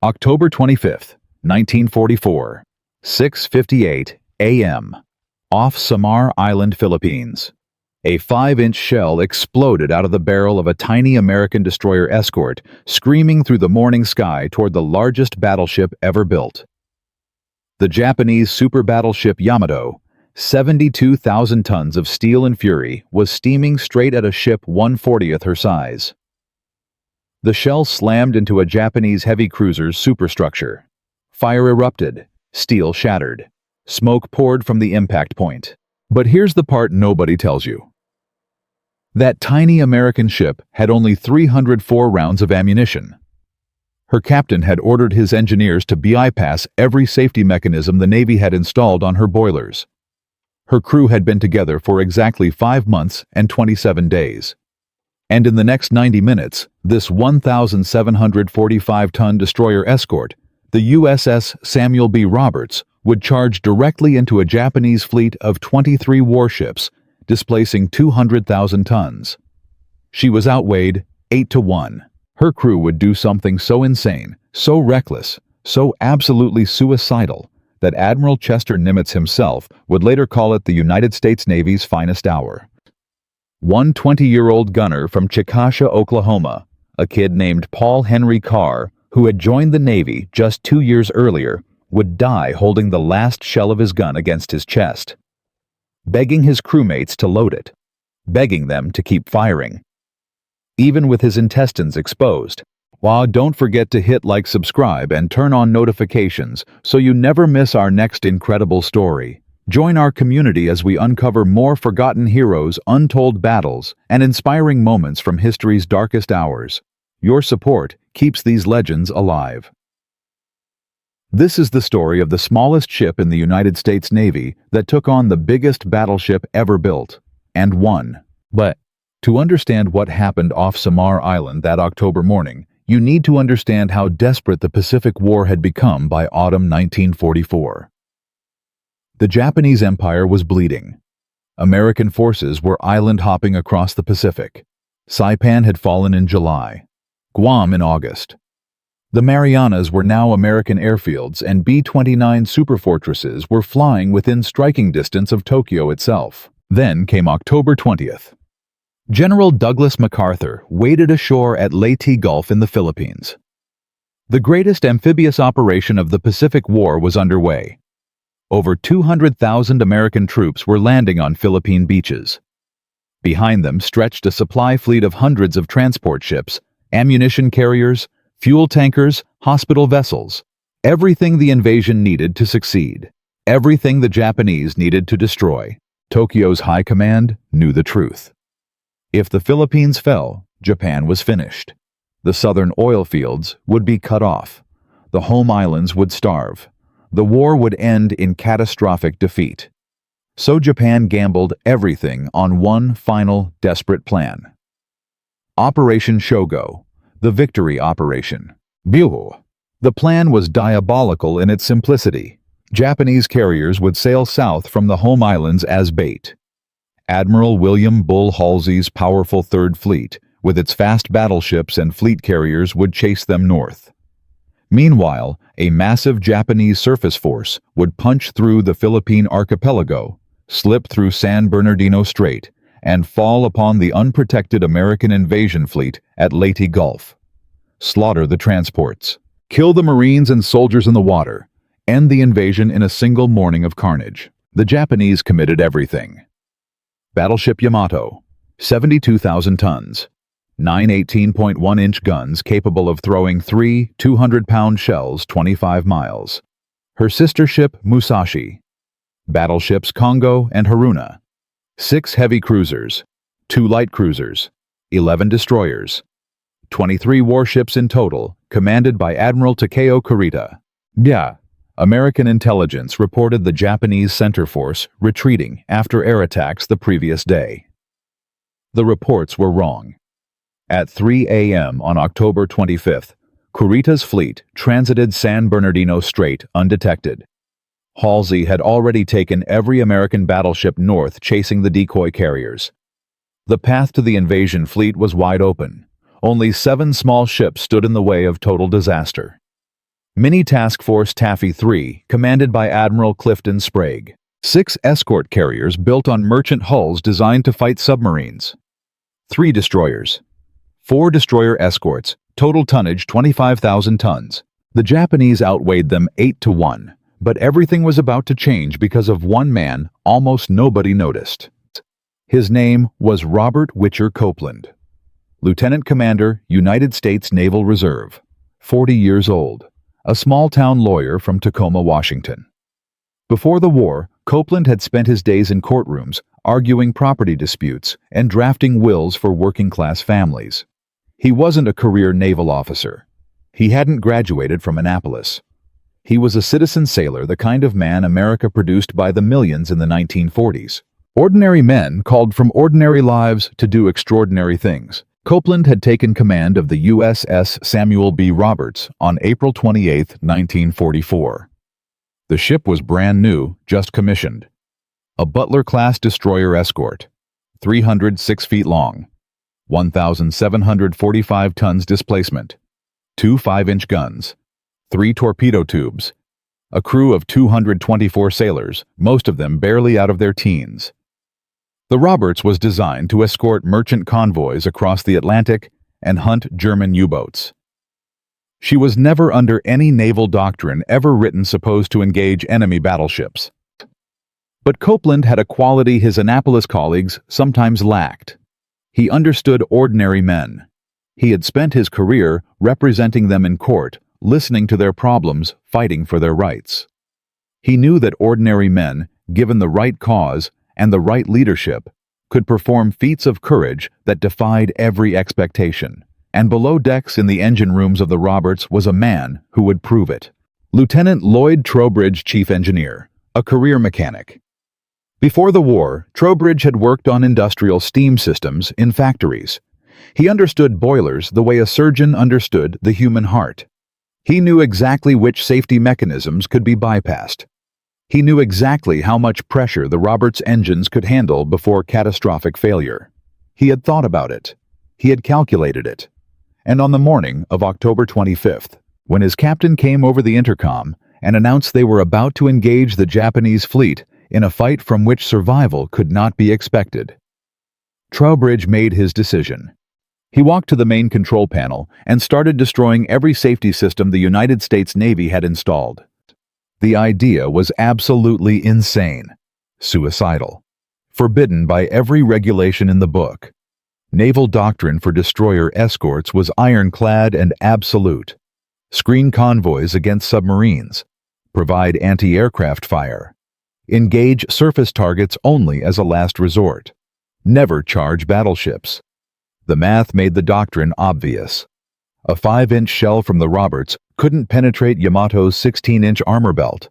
October 25th, 1944, 6:58 a.m. Off Samar Island, Philippines. A 5-inch shell exploded out of the barrel of a tiny American destroyer escort, screaming through the morning sky toward the largest battleship ever built. The Japanese super battleship Yamato, 72,000 tons of steel and fury, was steaming straight at a ship 1/40th her size. The shell slammed into a Japanese heavy cruiser's superstructure. Fire erupted, steel shattered. Smoke poured from the impact point. But here's the part nobody tells you. That tiny American ship had only 304 rounds of ammunition. Her captain had ordered his engineers to bypass every safety mechanism the Navy had installed on her boilers. Her crew had been together for exactly 5 months and 27 days. And in the next 90 minutes, this 1,745-ton destroyer escort, the USS Samuel B would charge directly into a Japanese fleet of 23 warships, displacing 200,000 tons. She was outweighed 8-1. Her crew would do something so insane, so reckless, so absolutely suicidal, that Admiral Chester Nimitz himself would later call it the United States Navy's finest hour. One 20-year-old gunner from Chickasha, Oklahoma, a kid named Paul Henry Carr, who had joined the Navy just 2 years earlier, would die holding the last shell of his gun against his chest, begging his crewmates to load it, begging them to keep firing. Even with his intestines exposed. Don't forget to hit like, subscribe, and turn on notifications so you never miss our next incredible story. Join our community as we uncover more forgotten heroes, untold battles, and inspiring moments from history's darkest hours. Your support keeps these legends alive. This is the story of the smallest ship in the United States Navy that took on the biggest battleship ever built, and won. But to understand what happened off Samar Island that October morning, you need to understand how desperate the Pacific War had become by autumn 1944. The Japanese Empire was bleeding. American forces were island-hopping across the Pacific. Saipan had fallen in July, Guam in August. The Marianas were now American airfields, and B-29 superfortresses were flying within striking distance of Tokyo itself. Then came October 20th. General Douglas MacArthur waded ashore at Leyte Gulf in the Philippines. The greatest amphibious operation of the Pacific War was underway. Over 200,000 American troops were landing on Philippine beaches. Behind them stretched a supply fleet of hundreds of transport ships, ammunition carriers, fuel tankers, hospital vessels. Everything the invasion needed to succeed. Everything the Japanese needed to destroy. Tokyo's high command knew the truth. If the Philippines fell, Japan was finished. The southern oil fields would be cut off. The home islands would starve. The war would end in catastrophic defeat. So Japan gambled everything on one final, desperate plan. Operation Shogo, the victory operation. Byuho. The plan was diabolical in its simplicity. Japanese carriers would sail south from the home islands as bait. Admiral William Bull Halsey's powerful Third Fleet, with its fast battleships and fleet carriers, would chase them north. Meanwhile, a massive Japanese surface force would punch through the Philippine archipelago, slip through San Bernardino Strait, and fall upon the unprotected American invasion fleet at Leyte Gulf. Slaughter the transports, kill the Marines and soldiers in the water, end the invasion in a single morning of carnage. The Japanese committed everything. Battleship Yamato, 72,000 tons. 9 18.1-inch guns capable of throwing 3 200-pound shells 25 miles. Her sister ship Musashi. Battleships Kongo and Haruna. 6 heavy cruisers, 2 light cruisers, 11 destroyers. 23 warships in total, commanded by Admiral Takeo Kurita. American intelligence reported the Japanese center force retreating after air attacks the previous day. The reports were wrong. At 3 a.m. on October 25th, Kurita's fleet transited San Bernardino Strait undetected. Halsey had already taken every American battleship north chasing the decoy carriers. The path to the invasion fleet was wide open. Only 7 small ships stood in the way of total disaster. Mini Task Force Taffy 3, commanded by Admiral Clifton Sprague. 6 escort carriers built on merchant hulls designed to fight submarines. 3 destroyers. 4 destroyer escorts, total tonnage 25,000 tons. The Japanese outweighed them 8-1, but everything was about to change because of one man almost nobody noticed. His name was Robert Witcher Copeland, Lieutenant Commander, United States Naval Reserve, 40 years old, a small-town lawyer from Tacoma, Washington. Before the war, Copeland had spent his days in courtrooms, arguing property disputes and drafting wills for working-class families. He wasn't a career naval officer. He hadn't graduated from Annapolis. He was a citizen sailor, the kind of man America produced by the millions in the 1940s. Ordinary men called from ordinary lives to do extraordinary things. Copeland had taken command of the USS Samuel B. Roberts on April 28, 1944. The ship was brand new, just commissioned. A Butler-class destroyer escort, 306 feet long, 1,745 tons displacement, 2 5-inch guns, 3 torpedo tubes, a crew of 224 sailors, most of them barely out of their teens. The Roberts was designed to escort merchant convoys across the Atlantic and hunt German U-boats. She was never under any naval doctrine ever written supposed to engage enemy battleships. But Copeland had a quality his Annapolis colleagues sometimes lacked. He understood ordinary men. He had spent his career representing them in court, listening to their problems, fighting for their rights. He knew that ordinary men, given the right cause and the right leadership, could perform feats of courage that defied every expectation. And below decks in the engine rooms of the Roberts was a man who would prove it. Lieutenant Lloyd Trowbridge, chief engineer, a career mechanic. Before the war, Trowbridge had worked on industrial steam systems in factories. He understood boilers the way a surgeon understood the human heart. He knew exactly which safety mechanisms could be bypassed. He knew exactly how much pressure the Roberts engines could handle before catastrophic failure. He had thought about it. He had calculated it. And on the morning of October 25th, when his captain came over the intercom and announced they were about to engage the Japanese fleet in a fight from which survival could not be expected, Trowbridge made his decision. He walked to the main control panel and started destroying every safety system the United States Navy had installed. The idea was absolutely insane, suicidal, forbidden by every regulation in the book. Naval doctrine for destroyer escorts was ironclad and absolute. Screen convoys against submarines. Provide anti-aircraft fire. Engage surface targets only as a last resort. Never charge battleships. The math made the doctrine obvious. A 5-inch shell from the Roberts couldn't penetrate Yamato's 16-inch armor belt.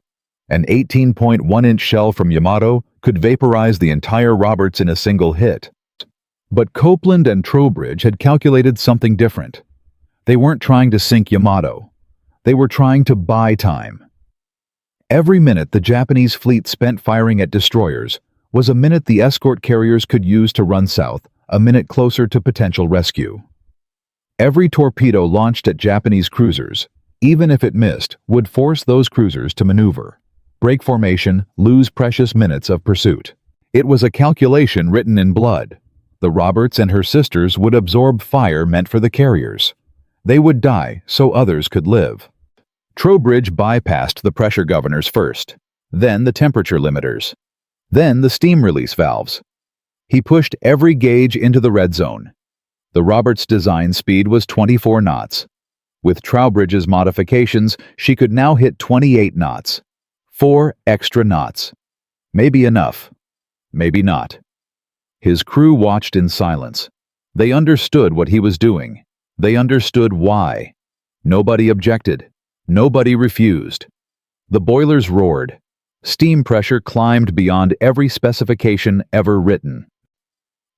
An 18.1-inch shell from Yamato could vaporize the entire Roberts in a single hit. But Copeland and Trowbridge had calculated something different. They weren't trying to sink Yamato. They were trying to buy time. Every minute the Japanese fleet spent firing at destroyers was a minute the escort carriers could use to run south, a minute closer to potential rescue. Every torpedo launched at Japanese cruisers, even if it missed, would force those cruisers to maneuver, break formation, lose precious minutes of pursuit. It was a calculation written in blood. The Roberts and her sisters would absorb fire meant for the carriers. They would die so others could live. Trowbridge bypassed the pressure governors first, then the temperature limiters, then the steam release valves. He pushed every gauge into the red zone. The Roberts' design speed was 24 knots. With Trowbridge's modifications, she could now hit 28 knots. 4 extra knots. Maybe enough. Maybe not. His crew watched in silence. They understood what he was doing. They understood why. Nobody objected. Nobody refused. The boilers roared. Steam pressure climbed beyond every specification ever written.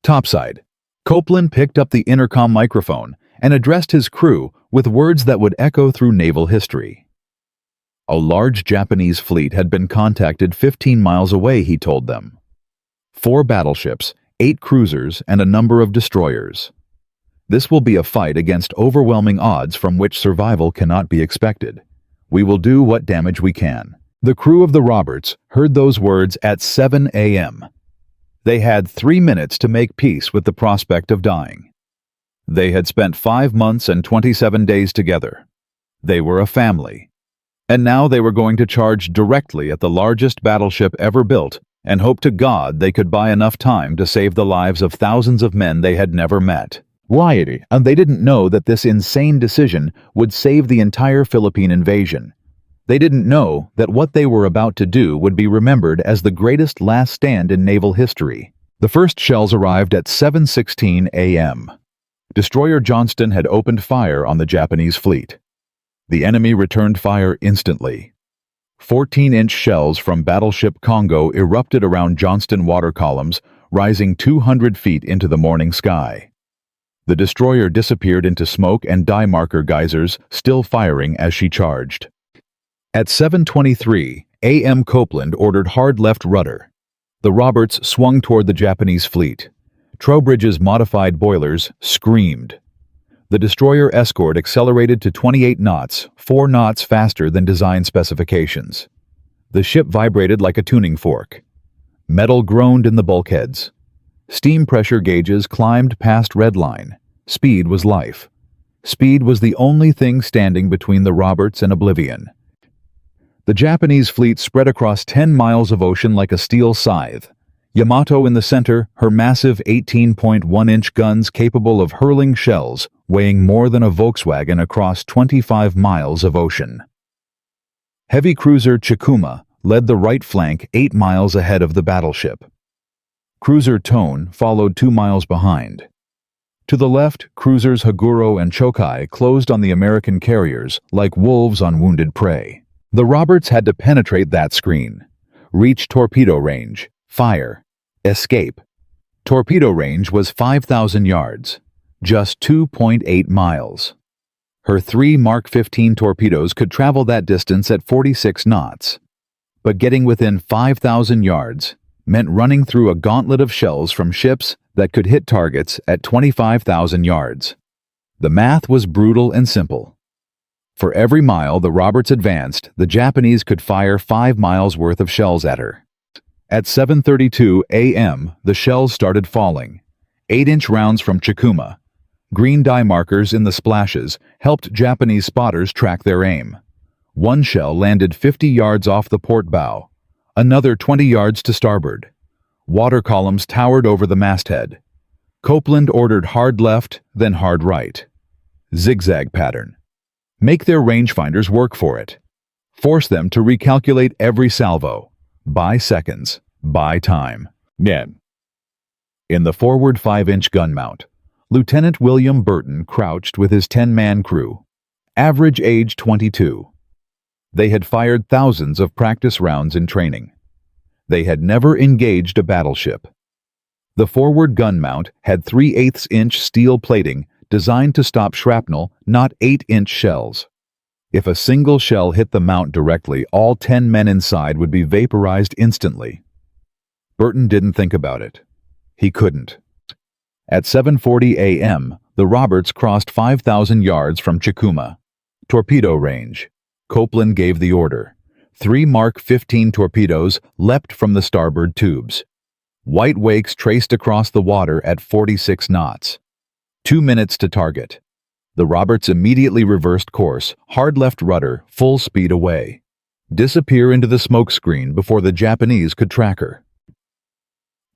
Topside. Copeland picked up the intercom microphone and addressed his crew with words that would echo through naval history. A large Japanese fleet had been contacted 15 miles away, he told them. 4 battleships, 8 cruisers, and a number of destroyers. This will be a fight against overwhelming odds from which survival cannot be expected. We will do what damage we can." The crew of the Roberts heard those words at 7 a.m. They had 3 minutes to make peace with the prospect of dying. They had spent 5 months and 27 days together. They were a family. And now they were going to charge directly at the largest battleship ever built and hope to God they could buy enough time to save the lives of thousands of men they had never met. And they didn't know that this insane decision would save the entire Philippine invasion. They didn't know that what they were about to do would be remembered as the greatest last stand in naval history. The first shells arrived at 7:16 a.m. Destroyer Johnston had opened fire on the Japanese fleet. The enemy returned fire instantly. 14-inch shells from battleship Congo erupted around Johnston water columns, rising 200 feet into the morning sky. The destroyer disappeared into smoke and dye marker geysers, still firing as she charged. At 7:23 a.m. Copeland ordered hard left rudder. The Roberts swung toward the Japanese fleet. Trowbridge's modified boilers screamed. The destroyer escort accelerated to 28 knots, 4 knots faster than design specifications. The ship vibrated like a tuning fork. Metal groaned in the bulkheads. Steam pressure gauges climbed past red line. Speed was life. Speed was the only thing standing between the Roberts and oblivion. The Japanese fleet spread across 10 miles of ocean like a steel scythe. Yamato in the center, her massive 18.1-inch guns capable of hurling shells, weighing more than a Volkswagen across 25 miles of ocean. Heavy cruiser Chikuma led the right flank 8 miles ahead of the battleship. Cruiser Tone followed 2 miles behind. To the left, cruisers Haguro and Chokai closed on the American carriers like wolves on wounded prey. The Roberts had to penetrate that screen, reach torpedo range, fire, escape. Torpedo range was 5,000 yards, just 2.8 miles. Her 3 Mark 15 torpedoes could travel that distance at 46 knots. But getting within 5,000 yards meant running through a gauntlet of shells from ships that could hit targets at 25,000 yards. The math was brutal and simple. For every mile the Roberts advanced, the Japanese could fire 5 miles worth of shells at her. At 7:32 a.m., the shells started falling. 8-inch rounds from Chikuma. Green dye markers in the splashes helped Japanese spotters track their aim. One shell landed 50 yards off the port bow, another 20 yards to starboard. Water columns towered over the masthead. Copeland ordered hard left, then hard right. Zigzag pattern. Make their rangefinders work for it. Force them to recalculate every salvo. Buy seconds. Buy time. In the forward 5-inch gun mount, Lieutenant William Burton crouched with his 10-man crew. Average age 22. They had fired thousands of practice rounds in training. They had never engaged a battleship. The forward gun mount had 3/8-inch steel plating designed to stop shrapnel, not 8-inch shells. If a single shell hit the mount directly, all 10 men inside would be vaporized instantly. Burton didn't think about it. He couldn't. At 7:40 a.m., the Roberts crossed 5,000 yards from Chikuma. Torpedo range. Copeland gave the order. 3 Mark 15 torpedoes leapt from the starboard tubes. White wakes traced across the water at 46 knots. 2 minutes to target. The Roberts immediately reversed course, hard left rudder, full speed away. Disappear into the smoke screen before the Japanese could track her.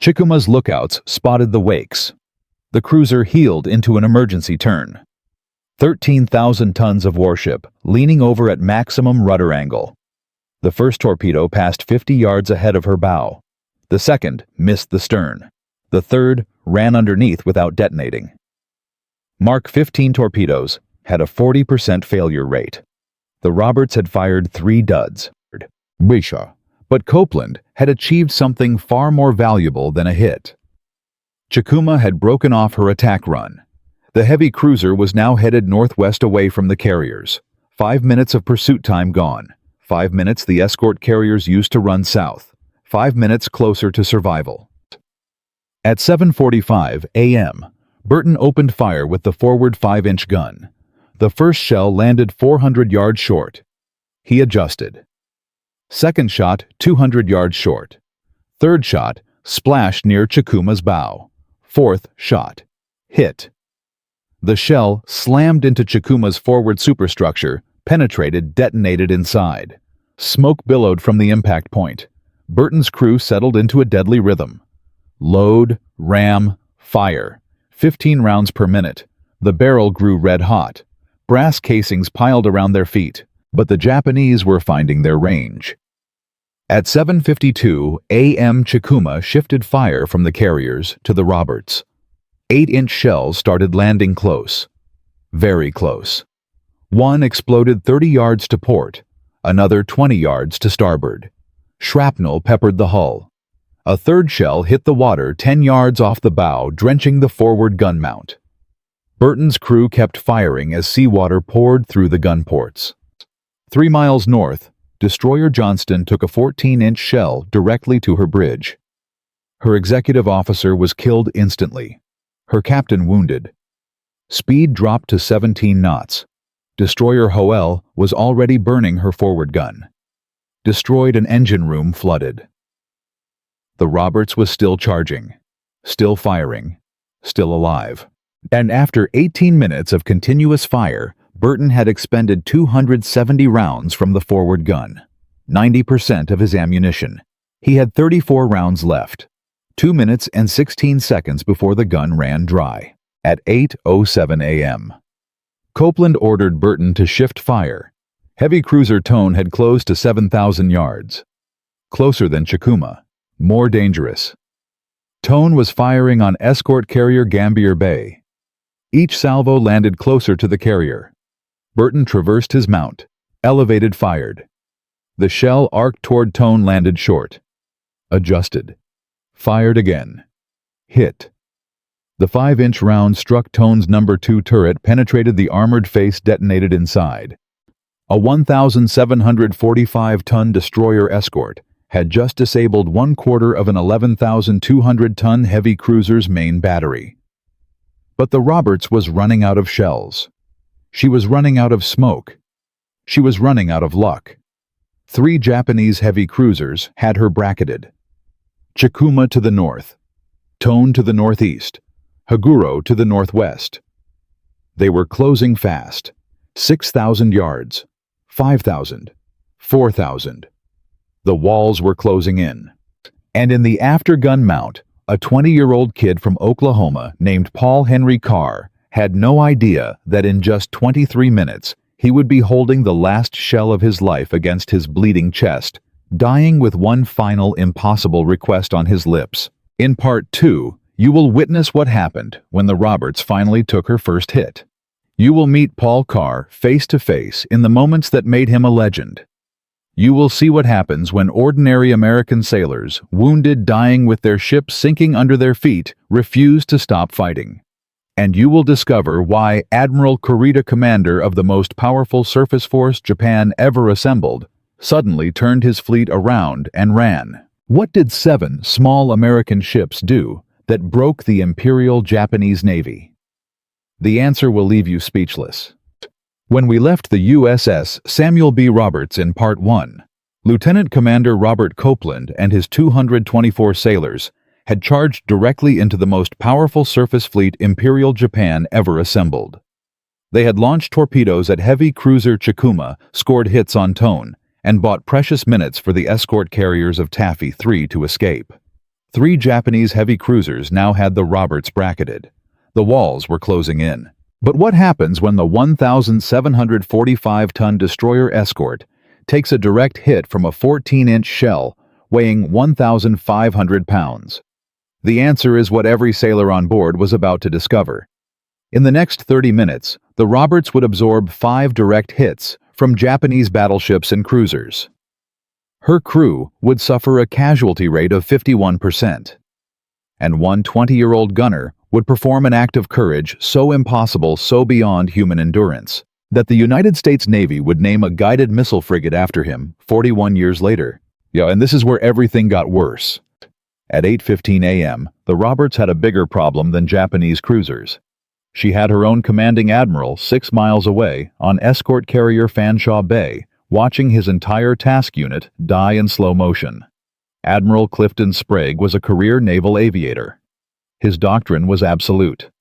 Chikuma's lookouts spotted the wakes. The cruiser heeled into an emergency turn. 13,000 tons of warship, leaning over at maximum rudder angle. The first torpedo passed 50 yards ahead of her bow. The second missed the stern. The third ran underneath without detonating. Mark 15 torpedoes had a 40% failure rate. The Roberts had fired 3 duds. But Copeland had achieved something far more valuable than a hit. Chikuma had broken off her attack run. The heavy cruiser was now headed northwest away from the carriers. 5 minutes of pursuit time gone. 5 minutes the escort carriers used to run south. 5 minutes closer to survival. At 7:45 a.m., Burton opened fire with the forward 5-inch gun. The first shell landed 400 yards short. He adjusted. Second shot, 200 yards short. Third shot, splashed near Chikuma's bow. Fourth shot. Hit. The shell slammed into Chikuma's forward superstructure, penetrated, detonated inside. Smoke billowed from the impact point. Burton's crew settled into a deadly rhythm. Load, ram, fire. 15 rounds per minute. The barrel grew red hot. Brass casings piled around their feet, but the Japanese were finding their range. At 7:52 a.m. Chikuma shifted fire from the carriers to the Roberts. 8-inch shells started landing close. Very close. One exploded 30 yards to port, another 20 yards to starboard. Shrapnel peppered the hull. A third shell hit the water 10 yards off the bow, drenching the forward gun mount. Burton's crew kept firing as seawater poured through the gun ports. 3 miles north, Destroyer Johnston took a 14-inch shell directly to her bridge. Her executive officer was killed instantly. Her captain wounded. Speed dropped to 17 knots. Destroyer Hoel was already burning her forward gun. Destroyed and engine room flooded. The Roberts was still charging, still firing, still alive. And after 18 minutes of continuous fire, Burton had expended 270 rounds from the forward gun, 90% of his ammunition. He had 34 rounds left, 2 minutes and 16 seconds before the gun ran dry, at 8:07 a.m. Copeland ordered Burton to shift fire. Heavy cruiser Tone had closed to 7,000 yards. Closer than Chikuma, more dangerous. Tone was firing on escort carrier Gambier Bay. Each salvo landed closer to the carrier. Burton traversed his mount, elevated, fired. The shell arced toward Tone, landed short. Adjusted. Fired again. Hit. The 5-inch round struck Tone's number 2 turret, penetrated the armored face, detonated inside. A 1,745-ton destroyer escort had just disabled 1/4 of an 11,200-ton heavy cruiser's main battery. But the Roberts was running out of shells. She was running out of smoke. She was running out of luck. 3 Japanese heavy cruisers had her bracketed. Chikuma to the north, Tone to the northeast, Haguro to the northwest. They were closing fast. 6,000 yards, 5,000, 4,000. The walls were closing in. And in the aftergun mount, a 20-year-old kid from Oklahoma named Paul Henry Carr had no idea that in just 23 minutes he would be holding the last shell of his life against his bleeding chest, dying with one final impossible request on his lips. In Part 2, you will witness what happened when the Roberts finally took her first hit. You will meet Paul Carr face to face in the moments that made him a legend. You will see what happens when ordinary American sailors, wounded, dying with their ships sinking under their feet, refuse to stop fighting. And you will discover why Admiral Kurita, commander of the most powerful surface force Japan ever assembled, suddenly turned his fleet around and ran. What did 7 small American ships do that broke the Imperial Japanese Navy? The answer will leave you speechless. When we left the USS Samuel B. Roberts in Part 1, Lieutenant Commander Robert Copeland and his 224 sailors had charged directly into the most powerful surface fleet Imperial Japan ever assembled. They had launched torpedoes at heavy cruiser Chikuma, scored hits on Tone, and bought precious minutes for the escort carriers of Taffy 3 to escape. 3 Japanese heavy cruisers now had the Roberts bracketed. The walls were closing in. But what happens when the 1,745-ton destroyer escort takes a direct hit from a 14-inch shell weighing 1,500 pounds? The answer is what every sailor on board was about to discover. In the next 30 minutes, the Roberts would absorb 5 direct hits from Japanese battleships and cruisers. Her crew would suffer a casualty rate of 51%. And one 20-year-old gunner would perform an act of courage so impossible, so beyond human endurance, that the United States Navy would name a guided missile frigate after him 41 years later. And this is where everything got worse. At 8:15 a.m., the Roberts had a bigger problem than Japanese cruisers. She had her own commanding admiral 6 miles away on escort carrier Fanshawe Bay, watching his entire task unit die in slow motion. Admiral Clifton Sprague was a career naval aviator. His doctrine was absolute.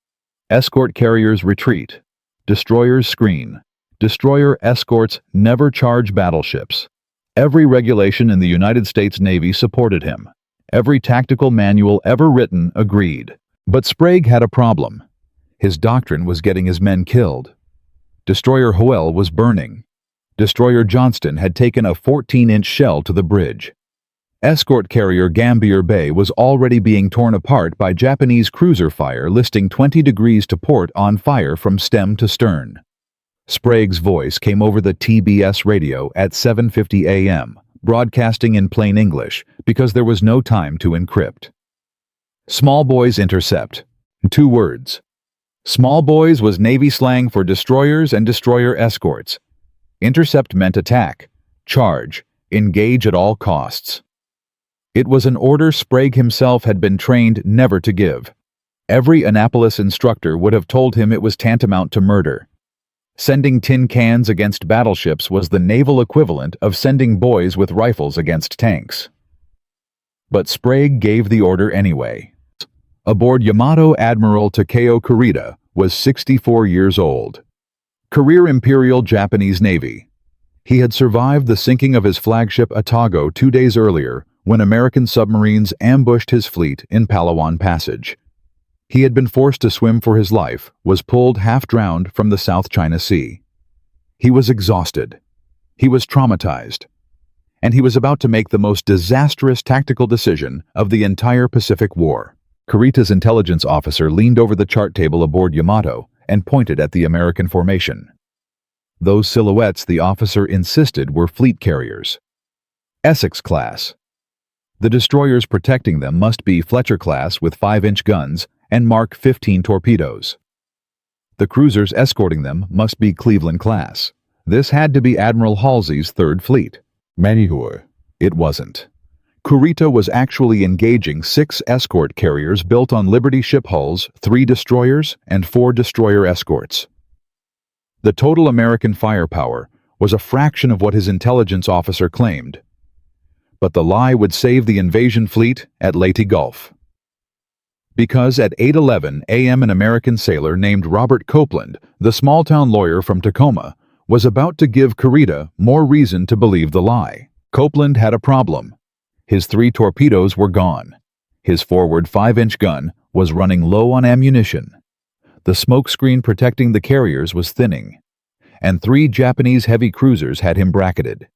Escort carriers retreat. Destroyers screen. Destroyer escorts never charge battleships. Every regulation in the United States Navy supported him. Every tactical manual ever written agreed. But Sprague had a problem. His doctrine was getting his men killed. Destroyer Hoel was burning. Destroyer Johnston had taken a 14-inch shell to the bridge. Escort carrier Gambier Bay was already being torn apart by Japanese cruiser fire listing 20 degrees to port on fire from stem to stern. Sprague's voice came over the TBS radio at 7:50 a.m., broadcasting in plain English because there was no time to encrypt. Small boys intercept. 2 words. Small boys was Navy slang for destroyers and destroyer escorts. Intercept meant attack, charge, engage at all costs. It was an order Sprague himself had been trained never to give. Every Annapolis instructor would have told him it was tantamount to murder. Sending tin cans against battleships was the naval equivalent of sending boys with rifles against tanks. But Sprague gave the order anyway. Aboard Yamato, Admiral Takeo Kurita was 64 years old. Career Imperial Japanese Navy. He had survived the sinking of his flagship Atago 2 days earlier when American submarines ambushed his fleet in Palawan Passage. He had been forced to swim for his life, was pulled half-drowned from the South China Sea. He was exhausted. He was traumatized. And he was about to make the most disastrous tactical decision of the entire Pacific War. Kurita's intelligence officer leaned over the chart table aboard Yamato and pointed at the American formation. Those silhouettes, the officer insisted, were fleet carriers. Essex class. The destroyers protecting them must be Fletcher class with 5-inch guns and Mark 15 torpedoes. The cruisers escorting them must be Cleveland class. This had to be Admiral Halsey's 3rd Fleet. Manihur. It wasn't. Kurita was actually engaging 6 escort carriers built on Liberty ship hulls, 3 destroyers, and 4 destroyer escorts. The total American firepower was a fraction of what his intelligence officer claimed. But the lie would save the invasion fleet at Leyte Gulf. Because at 8:11 a.m. an American sailor named Robert Copeland, the small-town lawyer from Tacoma, was about to give Kurita more reason to believe the lie. Copeland had a problem. His 3 torpedoes were gone. His forward 5-inch gun was running low on ammunition. The smoke screen protecting the carriers was thinning. And 3 Japanese heavy cruisers had him bracketed.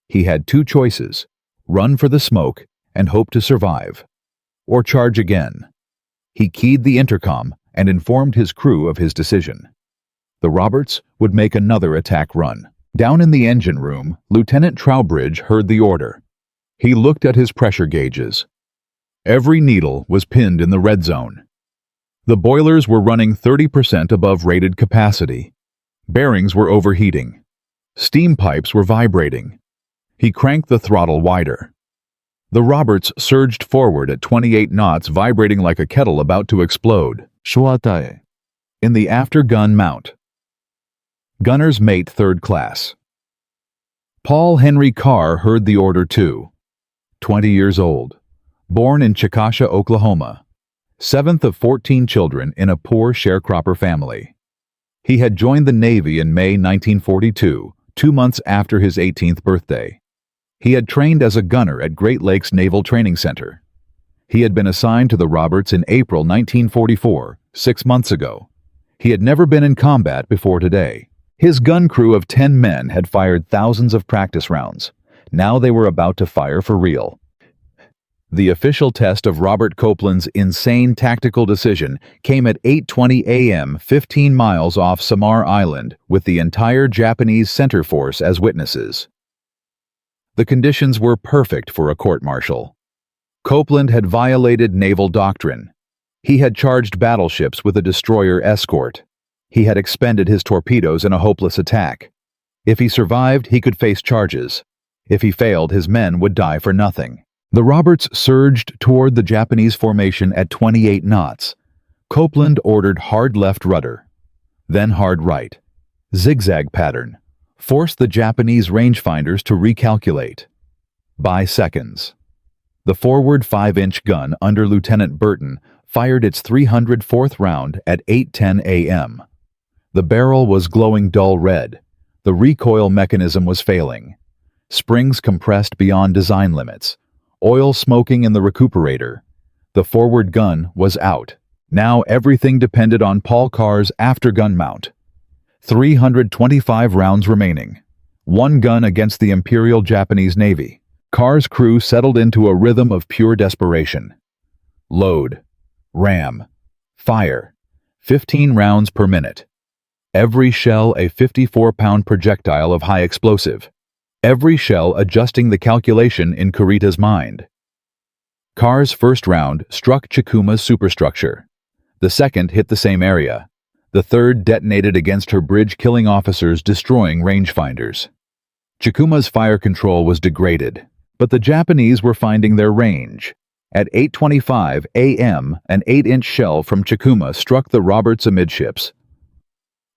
He had 2 choices: run for the smoke and hope to survive, or charge again. He keyed the intercom and informed his crew of his decision. The Roberts would make another attack run. Down in the engine room, Lieutenant Trowbridge heard the order. He looked at his pressure gauges. Every needle was pinned in the red zone. The boilers were running 30% above rated capacity. Bearings were overheating. Steam pipes were vibrating. He cranked the throttle wider. The Roberts surged forward at 28 knots, vibrating like a kettle about to explode. Shuatae. In the after-gun mount. Gunner's mate 3rd class. Paul Henry Carr heard the order too. 20 years old. Born in Chickasha, Oklahoma. 7th of 14 children in a poor sharecropper family. He had joined the Navy in May 1942, 2 months after his 18th birthday. He had trained as a gunner at Great Lakes Naval Training Center. He had been assigned to the Roberts in April 1944, 6 months ago. He had never been in combat before today. His gun crew of 10 men had fired thousands of practice rounds. Now they were about to fire for real. The official test of Robert Copeland's insane tactical decision came at 8:20 a.m., 15 miles off Samar Island, with the entire Japanese center force as witnesses. The conditions were perfect for a court-martial. Copeland had violated naval doctrine. He had charged battleships with a destroyer escort. He had expended his torpedoes in a hopeless attack. If he survived, he could face charges. If he failed, his men would die for nothing. The Roberts surged toward the Japanese formation at 28 knots. Copeland ordered hard left rudder, then hard right, zigzag pattern, forced the Japanese rangefinders to recalculate. By seconds. The forward 5-inch gun under Lieutenant Burton fired its 304th round at 8:10 a.m. The barrel was glowing dull red. The recoil mechanism was failing. Springs compressed beyond design limits. Oil smoking in the recuperator. The forward gun was out. Now everything depended on Paul Carr's aftergun mount. 325 rounds remaining. One gun against the Imperial Japanese Navy. Carr's crew settled into a rhythm of pure desperation. Load. Ram. Fire. 15 rounds per minute. Every shell a 54-pound projectile of high explosive. Every shell adjusting the calculation in Kurita's mind. Carr's first round struck Chikuma's superstructure. The second hit the same area. The third detonated against her bridge, killing officers, destroying rangefinders. Chikuma's fire control was degraded, but the Japanese were finding their range. At 8:25 a.m., an 8-inch shell from Chikuma struck the Roberts amidships.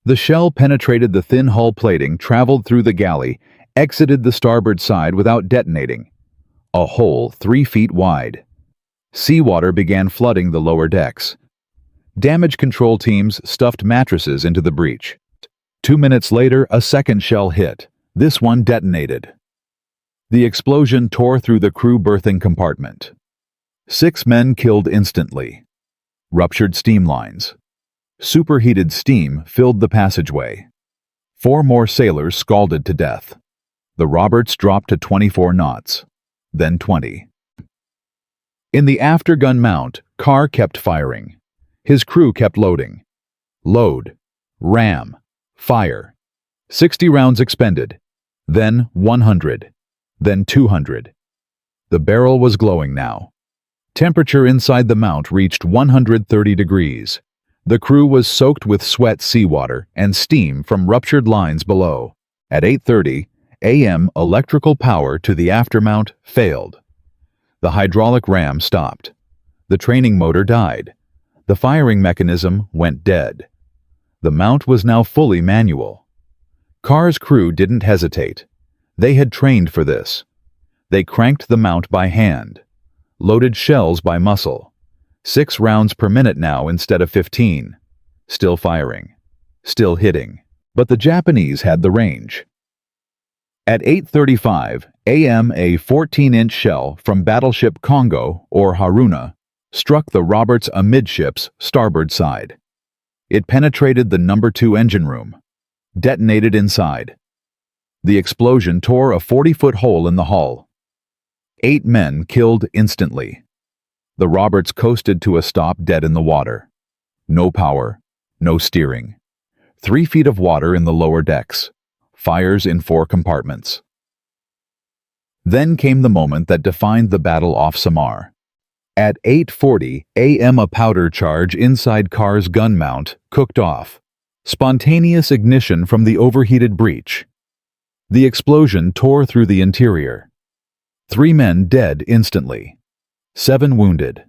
The shell penetrated the thin hull plating, traveled through the galley, exited the starboard side without detonating. A hole 3 feet wide. Seawater began flooding the lower decks. Damage control teams stuffed mattresses into the breach. 2 minutes later, a second shell hit. This one detonated. The explosion tore through the crew berthing compartment. 6 men killed instantly. Ruptured steam lines. Superheated steam filled the passageway. 4 more sailors scalded to death. The Roberts dropped to 24 knots, then 20. In the aftergun mount, Carr kept firing. His crew kept loading. Load. Ram. Fire. 60 rounds expended. Then 100. Then 200. The barrel was glowing now. Temperature inside the mount reached 130 degrees. The crew was soaked with sweat, seawater, and steam from ruptured lines below. At 8:30 a.m., electrical power to the aftermount failed. The hydraulic ram stopped. The training motor died. The firing mechanism went dead. The mount was now fully manual. Carr's crew didn't hesitate. They had trained for this. They cranked the mount by hand. Loaded shells by muscle. 6 rounds per minute now instead of 15. Still firing. Still hitting. But the Japanese had the range. At 8:35 a.m., a 14-inch shell from battleship Congo, or Haruna, struck the Roberts amidships starboard side. It penetrated the No. 2 engine room. Detonated inside. The explosion tore a 40-foot hole in the hull. 8 men killed instantly. The Roberts coasted to a stop dead in the water. No power, no steering. 3 feet of water in the lower decks. Fires in 4 compartments. Then came the moment that defined the battle off Samar. At 8:40 a.m., a powder charge inside Carr's gun mount cooked off. Spontaneous ignition from the overheated breech. The explosion tore through the interior. 3 men dead instantly. 7 wounded.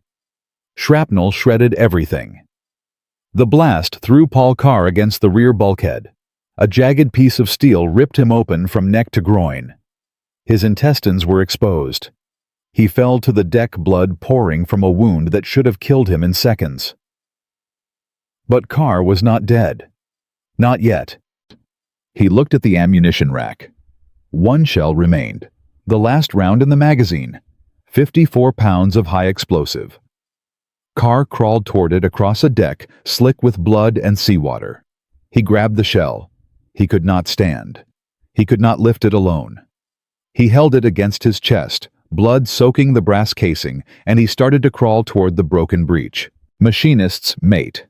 Shrapnel shredded everything. The blast threw Paul Carr against the rear bulkhead. A jagged piece of steel ripped him open from neck to groin. His intestines were exposed. He fell to the deck, blood pouring from a wound that should have killed him in seconds. But Carr was not dead. Not yet. He looked at the ammunition rack. 1 shell remained. The last round in the magazine. 54 pounds of high explosive. Carr crawled toward it across a deck slick with blood and seawater. He grabbed the shell. He could not stand. He could not lift it alone. He held it against his chest, blood soaking the brass casing, and he started to crawl toward the broken breech. Machinist's mate.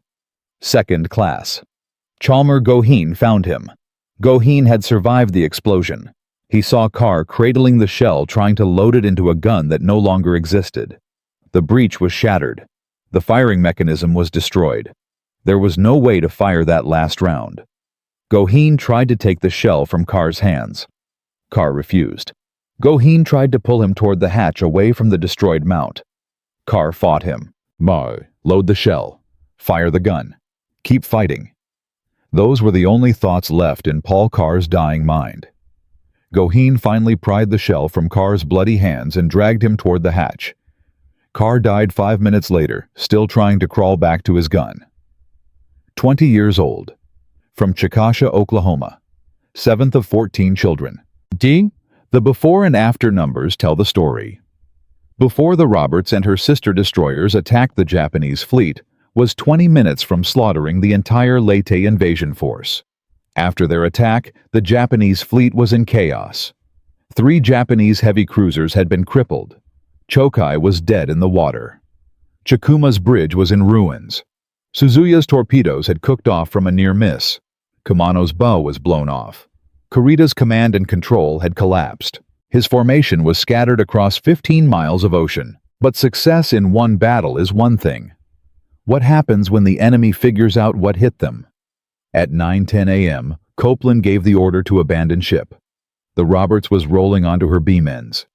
2nd class. Chalmer Goheen found him. Goheen had survived the explosion. He saw Carr cradling the shell, trying to load it into a gun that no longer existed. The breech was shattered. The firing mechanism was destroyed. There was no way to fire that last round. Goheen tried to take the shell from Carr's hands. Carr refused. Goheen tried to pull him toward the hatch away from the destroyed mount. Carr fought him. Load the shell. Fire the gun. Keep fighting. Those were the only thoughts left in Paul Carr's dying mind. Goheen finally pried the shell from Carr's bloody hands and dragged him toward the hatch. Carr died 5 minutes later, still trying to crawl back to his gun. 20 years old. From Chickasha, Oklahoma. 7th of 14 children. The before and after numbers tell the story. Before the Roberts and her sister destroyers attacked the Japanese fleet was 20 minutes from slaughtering the entire Leyte invasion force. After their attack, the Japanese fleet was in chaos. 3 Japanese heavy cruisers had been crippled. Chokai was dead in the water. Chikuma's bridge was in ruins. Suzuya's torpedoes had cooked off from a near miss. Kumano's bow was blown off. Kurita's command and control had collapsed. His formation was scattered across 15 miles of ocean. But success in one battle is one thing. What happens when the enemy figures out what hit them? At 9:10 a.m., Copeland gave the order to abandon ship. The Roberts was rolling onto her beam ends.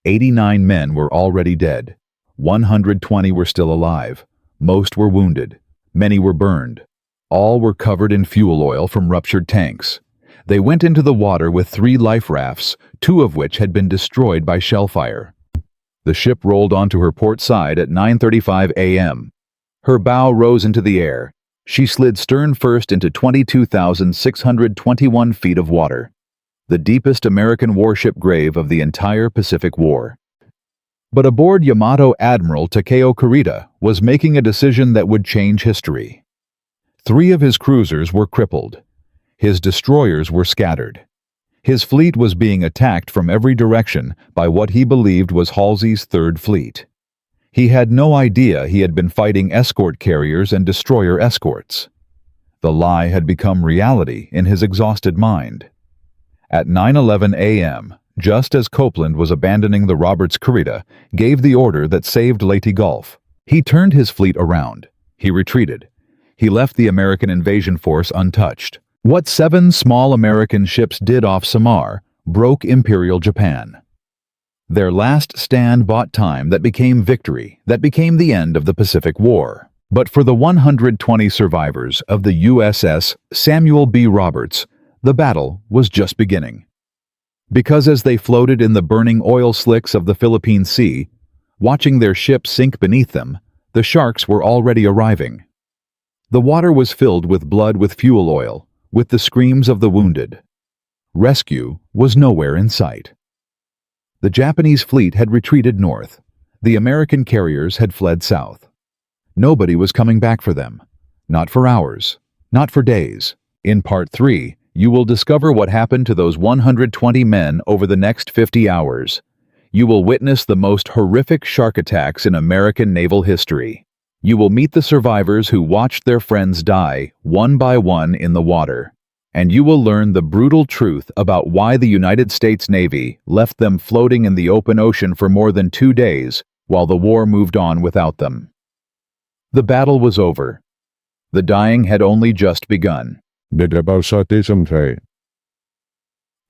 89 men were already dead. 120 were still alive. Most were wounded. Many were burned. All were covered in fuel oil from ruptured tanks. They went into the water with 3 life rafts, 2 of which had been destroyed by shellfire. The ship rolled onto her port side at 9:35 a.m. Her bow rose into the air. She slid stern first into 22,621 feet of water, the deepest American warship grave of the entire Pacific War. But aboard Yamato Admiral Takeo Kurita was making a decision that would change history. 3 of his cruisers were crippled. His destroyers were scattered. His fleet was being attacked from every direction by what he believed was Halsey's Third Fleet. He had no idea he had been fighting escort carriers and destroyer escorts. The lie had become reality in his exhausted mind. At 9:11 a.m., just as Copeland was abandoning the Roberts, Kurita gave the order that saved Leyte Gulf. He turned his fleet around. He retreated. He left the American invasion force untouched. What 7 small American ships did off Samar broke Imperial Japan. Their last stand bought time that became victory, that became the end of the Pacific War. But for the 120 survivors of the USS Samuel B. Roberts, the battle was just beginning. Because as they floated in the burning oil slicks of the Philippine Sea, watching their ship sink beneath them, the sharks were already arriving. The water was filled with blood with fuel oil, with the screams of the wounded. Rescue was nowhere in sight. The Japanese fleet had retreated north. The American carriers had fled south. Nobody was coming back for them. Not for hours. Not for days. In Part 3, you will discover what happened to those 120 men over the next 50 hours. You will witness the most horrific shark attacks in American naval history. You will meet the survivors who watched their friends die, one by one, in the water. And you will learn the brutal truth about why the United States Navy left them floating in the open ocean for more than 2 days while the war moved on without them. The battle was over. The dying had only just begun.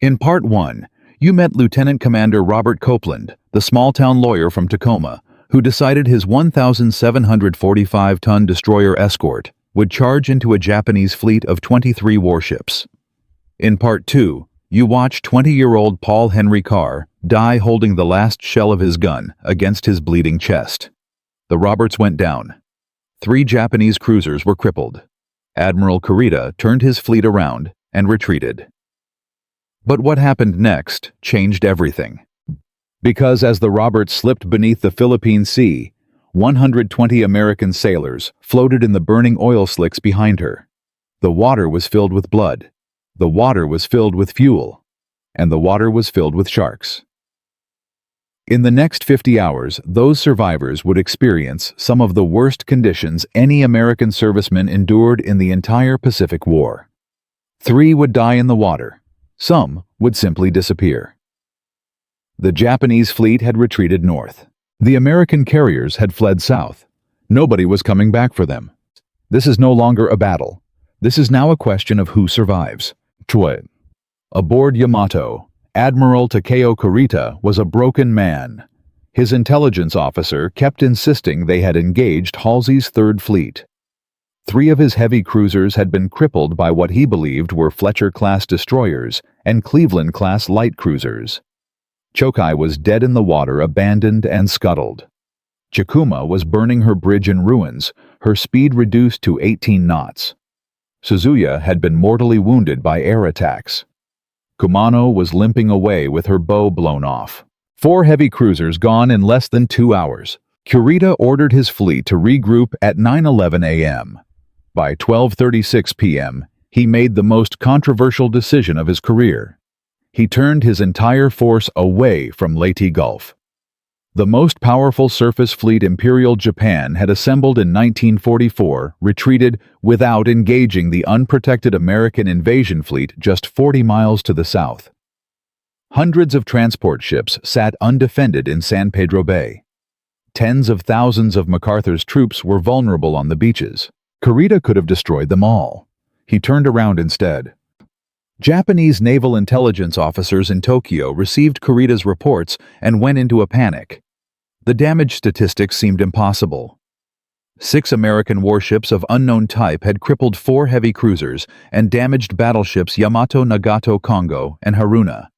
In Part 1, you met Lieutenant Commander Robert Copeland, the small-town lawyer from Tacoma, who decided his 1,745-ton destroyer escort would charge into a Japanese fleet of 23 warships. In Part 2, you watch 20-year-old Paul Henry Carr die holding the last shell of his gun against his bleeding chest. The Roberts went down. 3 Japanese cruisers were crippled. Admiral Kurita turned his fleet around and retreated. But what happened next changed everything. Because as the Roberts slipped beneath the Philippine Sea, 120 American sailors floated in the burning oil slicks behind her. The water was filled with blood. The water was filled with fuel. And the water was filled with sharks. In the next 50 hours, those survivors would experience some of the worst conditions any American serviceman endured in the entire Pacific War. 3 would die in the water. Some would simply disappear. The Japanese fleet had retreated north. The American carriers had fled south. Nobody was coming back for them. This is no longer a battle. This is now a question of who survives. Aboard Yamato, Admiral Takeo Kurita was a broken man. His intelligence officer kept insisting they had engaged Halsey's Third Fleet. 3 of his heavy cruisers had been crippled by what he believed were Fletcher-class destroyers and Cleveland-class light cruisers. Chokai was dead in the water, abandoned and scuttled. Chikuma was burning her bridge in ruins, her speed reduced to 18 knots. Suzuya had been mortally wounded by air attacks. Kumano was limping away with her bow blown off. 4 heavy cruisers gone in less than 2 hours. Kurita ordered his fleet to regroup at 9:11 a.m. By 12:36 p.m., he made the most controversial decision of his career. He turned his entire force away from Leyte Gulf. The most powerful surface fleet Imperial Japan had assembled in 1944 retreated without engaging the unprotected American invasion fleet just 40 miles to the south. Hundreds of transport ships sat undefended in San Pedro Bay. Tens of thousands of MacArthur's troops were vulnerable on the beaches. Kurita could have destroyed them all. He turned around instead. Japanese naval intelligence officers in Tokyo received Kurita's reports and went into a panic. The damage statistics seemed impossible. 6 American warships of unknown type had crippled 4 heavy cruisers and damaged battleships Yamato, Nagato, Kongo, and Haruna.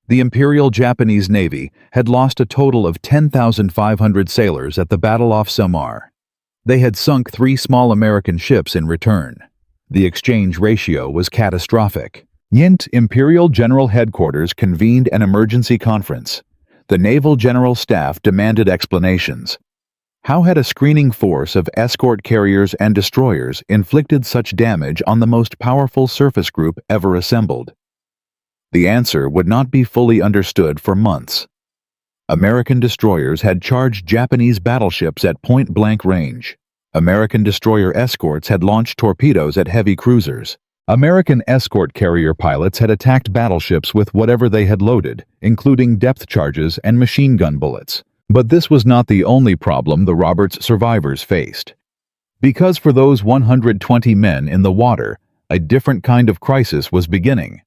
The Imperial Japanese Navy had lost a total of 10,500 sailors at the Battle off Samar. They had sunk 3 small American ships in return. The exchange ratio was catastrophic. YINT Imperial General Headquarters convened an emergency conference. The Naval General Staff demanded explanations. How had a screening force of escort carriers and destroyers inflicted such damage on the most powerful surface group ever assembled? The answer would not be fully understood for months. American destroyers had charged Japanese battleships at point-blank range. American destroyer escorts had launched torpedoes at heavy cruisers. American escort carrier pilots had attacked battleships with whatever they had loaded, including depth charges and machine gun bullets. But this was not the only problem the Roberts survivors faced. Because for those 120 men in the water, a different kind of crisis was beginning.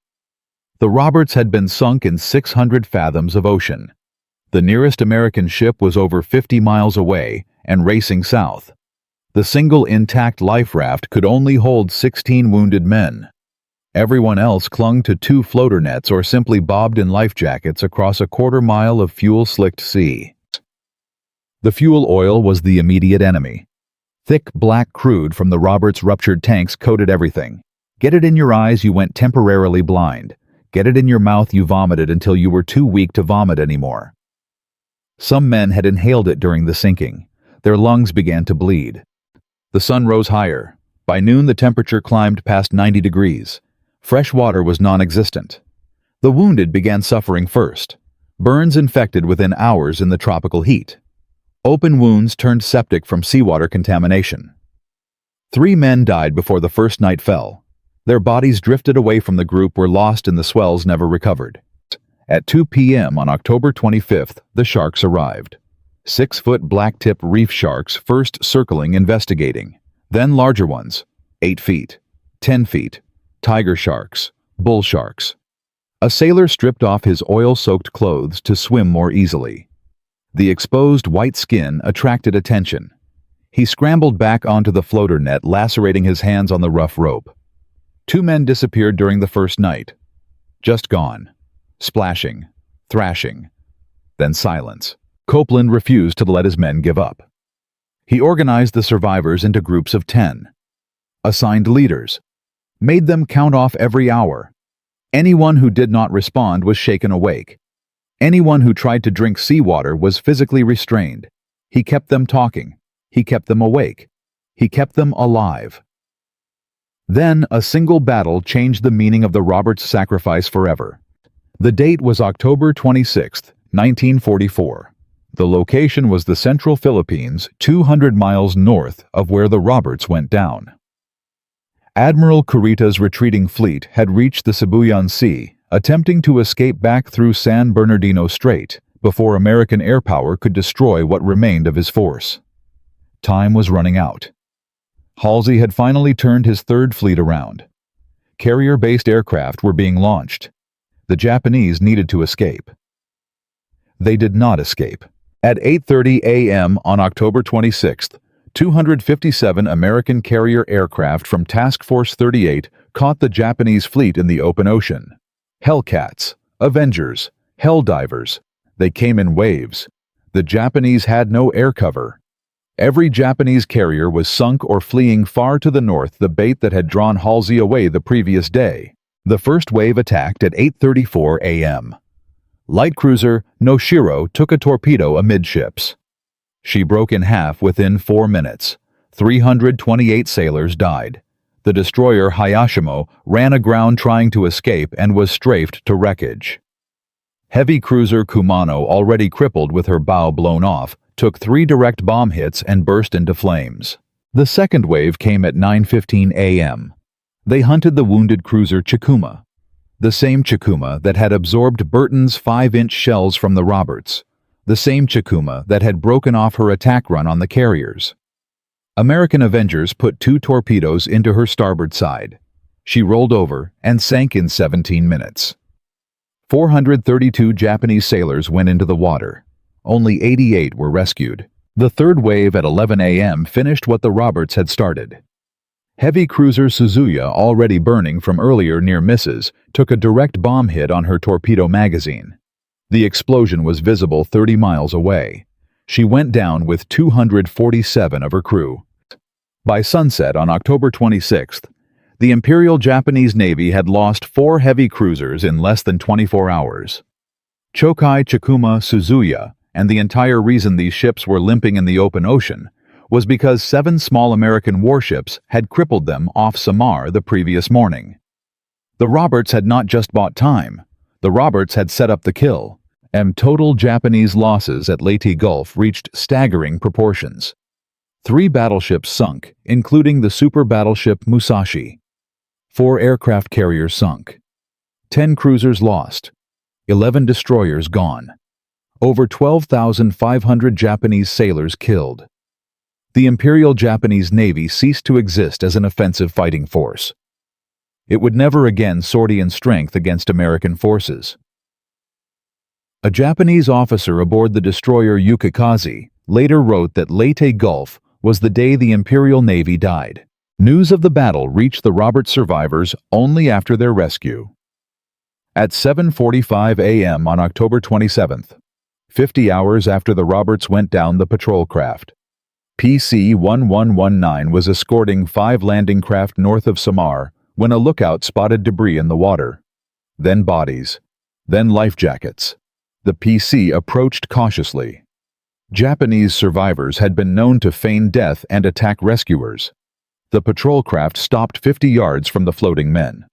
The Roberts had been sunk in 600 fathoms of ocean. The nearest American ship was over 50 miles away and racing south. The single intact life raft could only hold 16 wounded men. Everyone else clung to 2 floater nets or simply bobbed in life jackets across a quarter-mile of fuel-slicked sea. The fuel oil was the immediate enemy. Thick black crude from the Roberts' ruptured tanks coated everything. Get it in your eyes, you went temporarily blind. Get it in your mouth, you vomited until you were too weak to vomit anymore. Some men had inhaled it during the sinking. Their lungs began to bleed. The sun rose higher. By noon, the temperature climbed past 90 degrees. Fresh water was non-existent. The wounded began suffering first. Burns infected within hours in the tropical heat. Open wounds turned septic from seawater contamination. 3 men died before the first night fell. Their bodies drifted away from the group, were lost in the swells, never recovered. At 2 p.m. on October 25th, the sharks arrived. 6-foot blacktip reef sharks first circling, investigating. Then larger ones, 8 feet, 10 feet, tiger sharks, bull sharks. A sailor stripped off his oil-soaked clothes to swim more easily. The exposed white skin attracted attention. He scrambled back onto the floater net, lacerating his hands on the rough rope. 2 men disappeared during the first night. Just gone. Splashing. Thrashing. Then silence. Copeland refused to let his men give up. He organized the survivors into groups of 10. Assigned leaders. Made them count off every hour. Anyone who did not respond was shaken awake. Anyone who tried to drink seawater was physically restrained. He kept them talking. He kept them awake. He kept them alive. Then a single battle changed the meaning of the Roberts sacrifice forever. The date was October 26, 1944. The location was the central Philippines, 200 miles north of where the Roberts went down. Admiral Kurita's retreating fleet had reached the Sibuyan Sea, attempting to escape back through San Bernardino Strait before American air power could destroy what remained of his force. Time was running out. Halsey had finally turned his 3rd Fleet around. Carrier-based aircraft were being launched. The Japanese needed to escape. They did not escape. At 8:30 a.m. on October 26th, 257 American carrier aircraft from Task Force 38 caught the Japanese fleet in the open ocean. Hellcats, Avengers, Helldivers. They came in waves. The Japanese had no air cover. Every Japanese carrier was sunk or fleeing far to the north, the bait that had drawn Halsey away the previous day. The first wave attacked at 8:34 a.m. Light cruiser Noshiro took a torpedo amidships. She broke in half within 4 minutes. 328 sailors died. The destroyer Hayashimo ran aground trying to escape and was strafed to wreckage. Heavy cruiser Kumano, already crippled with her bow blown off, took 3 direct bomb hits and burst into flames. The second wave came at 9:15 a.m. They hunted the wounded cruiser Chikuma, the same Chikuma that had absorbed Burton's 5-inch shells from the Roberts, the same Chikuma that had broken off her attack run on the carriers. American Avengers put 2 torpedoes into her starboard side. She rolled over and sank in 17 minutes. 432 Japanese sailors went into the water. Only 88 were rescued. The third wave at 11 a.m. finished what the Roberts had started. Heavy cruiser Suzuya, already burning from earlier near misses, took a direct bomb hit on her torpedo magazine. The explosion was visible 30 miles away. She went down with 247 of her crew. By sunset on October 26th, the Imperial Japanese Navy had lost 4 heavy cruisers in less than 24 hours. Chokai, Chikuma, Suzuya, and the entire reason these ships were limping in the open ocean was because 7 small American warships had crippled them off Samar the previous morning. The Roberts had not just bought time. The Roberts had set up the kill, and total Japanese losses at Leyte Gulf reached staggering proportions. 3 battleships sunk, including the super battleship Musashi. 4 aircraft carriers sunk. 10 cruisers lost. 11 destroyers gone. Over 12,500 Japanese sailors killed. The Imperial Japanese Navy ceased to exist as an offensive fighting force. It would never again sortie in strength against American forces. A Japanese officer aboard the destroyer Yukikaze later wrote that Leyte Gulf was the day the Imperial Navy died. News of the battle reached the Roberts survivors only after their rescue. At 7:45 a.m. on October 27th, 50 hours after the Roberts went down, the patrol craft PC-1119 was escorting 5 landing craft north of Samar when a lookout spotted debris in the water. Then bodies. Then life jackets. The PC approached cautiously. Japanese survivors had been known to feign death and attack rescuers. The patrol craft stopped 50 yards from the floating men.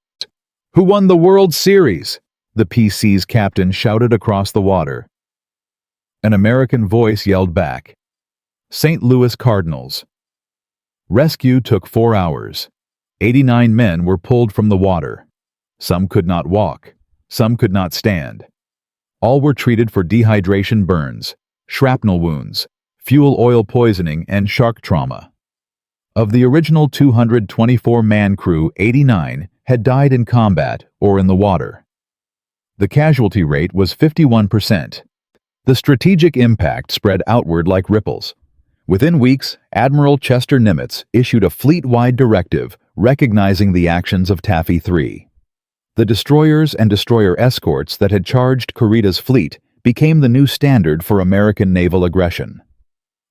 "Who won the World Series?" the PC's captain shouted across the water. An American voice yelled back, "St. Louis Cardinals." Rescue took 4 hours. 89 men were pulled from the water. Some could not walk. Some could not stand. All were treated for dehydration, burns, shrapnel wounds, fuel oil poisoning, and shark trauma. Of the original 224-man crew, 89 had died in combat or in the water. The casualty rate was 51%. The strategic impact spread outward like ripples. Within weeks, Admiral Chester Nimitz issued a fleet-wide directive recognizing the actions of Taffy 3. The destroyers and destroyer escorts that had charged Kurita's fleet became the new standard for American naval aggression.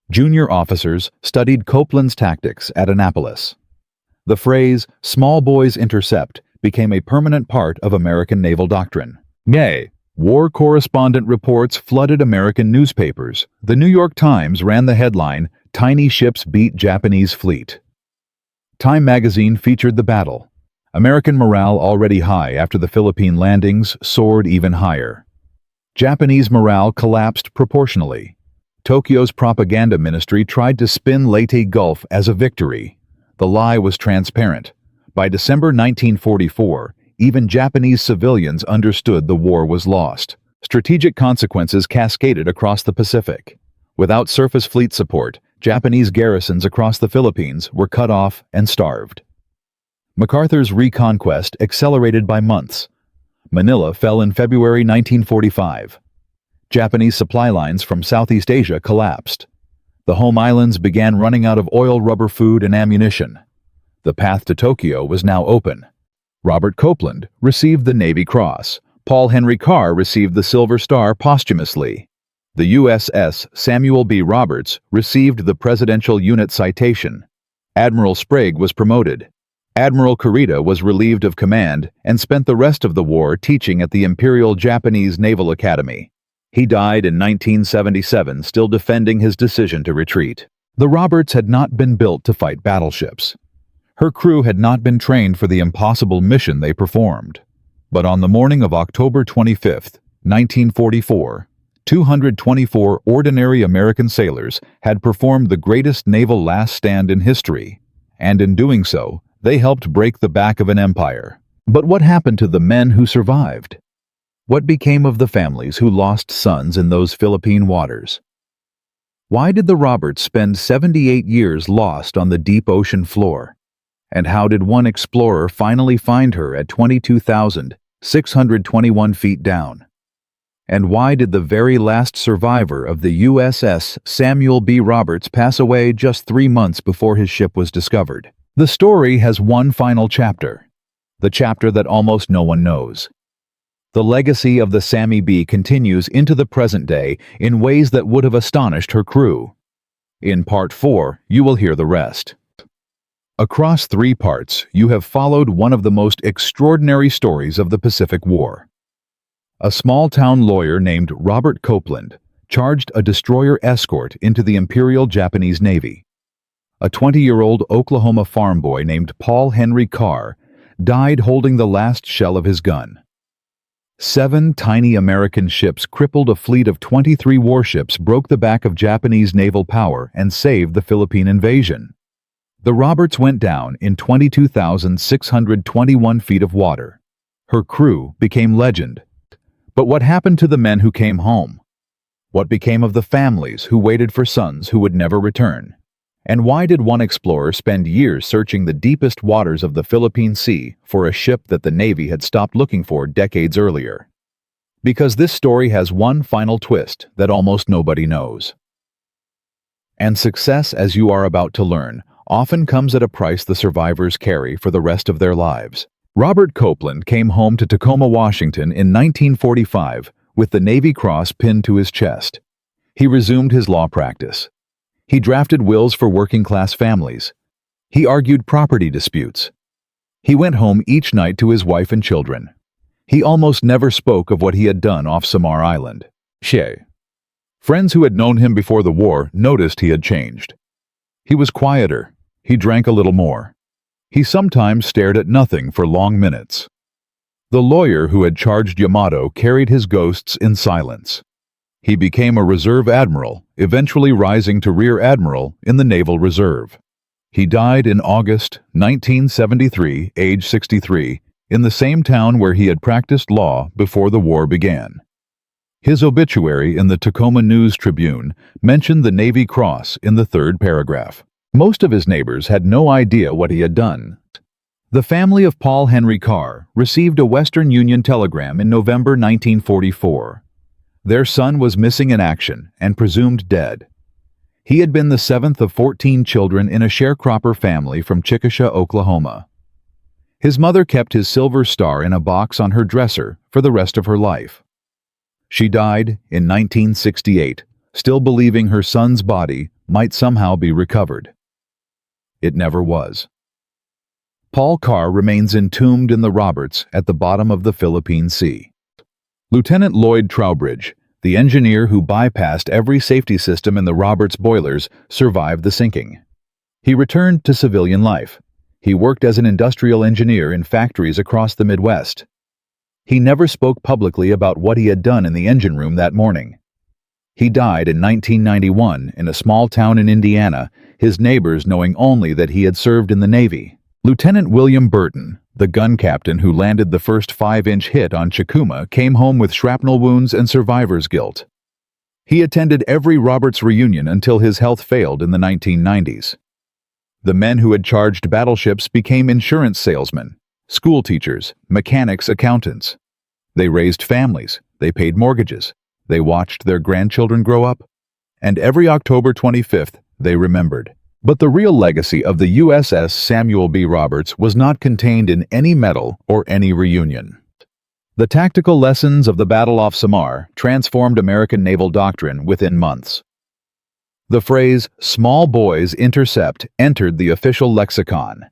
Junior officers studied Copeland's tactics at Annapolis. The phrase, "small boys intercept," became a permanent part of American naval doctrine. War correspondent reports flooded American newspapers. The New York Times ran the headline, "Tiny Ships Beat Japanese Fleet." Time magazine featured the battle. American morale, already high after the Philippine landings, soared even higher. Japanese morale collapsed proportionally. Tokyo's propaganda ministry tried to spin Leyte Gulf as a victory. The lie was transparent. By December 1944, even Japanese civilians understood the war was lost. Strategic consequences cascaded across the Pacific. Without surface fleet support, Japanese garrisons across the Philippines were cut off and starved. MacArthur's reconquest accelerated by months. Manila fell in February 1945. Japanese supply lines from Southeast Asia collapsed. The home islands began running out of oil, rubber, food, and ammunition. The path to Tokyo was now open. Robert Copeland received the Navy Cross. Paul Henry Carr received the Silver Star posthumously. The USS Samuel B. Roberts received the Presidential Unit Citation. Admiral Sprague was promoted. Admiral Kurita was relieved of command and spent the rest of the war teaching at the Imperial Japanese Naval Academy. He died in 1977, still defending his decision to retreat. The Roberts had not been built to fight battleships. Her crew had not been trained for the impossible mission they performed. But on the morning of October 25, 1944, 224 ordinary American sailors had performed the greatest naval last stand in history, and in doing so, they helped break the back of an empire. But what happened to the men who survived? What became of the families who lost sons in those Philippine waters? Why did the Roberts spend 78 years lost on the deep ocean floor? And how did one explorer finally find her at 22,621 feet down? And why did the very last survivor of the USS Samuel B. Roberts pass away just 3 months before his ship was discovered? The story has one final chapter, the chapter that almost no one knows. The legacy of the Sammy B continues into the present day in ways that would have astonished her crew. In Part 4, you will hear the rest. Across 3 parts, you have followed one of the most extraordinary stories of the Pacific War. A small-town lawyer named Robert Copeland charged a destroyer escort into the Imperial Japanese Navy. A 20-year-old Oklahoma farm boy named Paul Henry Carr died holding the last shell of his gun. 7 tiny American ships crippled a fleet of 23 warships, broke the back of Japanese naval power, and saved the Philippine invasion. The Roberts went down in 22,621 feet of water. Her crew became legend. But what happened to the men who came home? What became of the families who waited for sons who would never return? And why did one explorer spend years searching the deepest waters of the Philippine Sea for a ship that the Navy had stopped looking for decades earlier? Because this story has one final twist that almost nobody knows. And success, as you are about to learn, often comes at a price the survivors carry for the rest of their lives. Robert Copeland came home to Tacoma, Washington in 1945 with the Navy Cross pinned to his chest. He resumed his law practice. He drafted wills for working-class families. He argued property disputes. He went home each night to his wife and children. He almost never spoke of what he had done off Samar Island. Friends who had known him before the war noticed he had changed. He was quieter. He drank a little more. He sometimes stared at nothing for long minutes. The lawyer who had charged Yamato carried his ghosts in silence. He became a reserve admiral, eventually rising to rear admiral in the Naval Reserve. He died in August 1973, age 63, in the same town where he had practiced law before the war began. His obituary in the Tacoma News Tribune mentioned the Navy Cross in the 3rd paragraph. Most of his neighbors had no idea what he had done. The family of Paul Henry Carr received a Western Union telegram in November 1944. Their son was missing in action and presumed dead. He had been the 7th of 14 children in a sharecropper family from Chickasha, Oklahoma. His mother kept his silver star in a box on her dresser for the rest of her life. She died in 1968, still believing her son's body might somehow be recovered. It never was. Paul Carr remains entombed in the Roberts at the bottom of the Philippine Sea. Lieutenant Lloyd Trowbridge, the engineer who bypassed every safety system in the Roberts boilers, survived the sinking. He returned to civilian life. He worked as an industrial engineer in factories across the Midwest. He never spoke publicly about what he had done in the engine room that morning. He died in 1991 in a small town in Indiana, his neighbors knowing only that he had served in the Navy. Lieutenant William Burton, the gun captain who landed the first 5-inch hit on Chikuma, came home with shrapnel wounds and survivor's guilt. He attended every Roberts reunion until his health failed in the 1990s. The men who had charged battleships became insurance salesmen, school teachers, mechanics, accountants. They raised families, they paid mortgages, they watched their grandchildren grow up. and every October 25th they remembered. But the real legacy of the USS Samuel B. Roberts was not contained in any medal or any reunion. The tactical lessons of the Battle off Samar transformed American naval doctrine within months. The phrase, "small boys intercept," entered the official lexicon.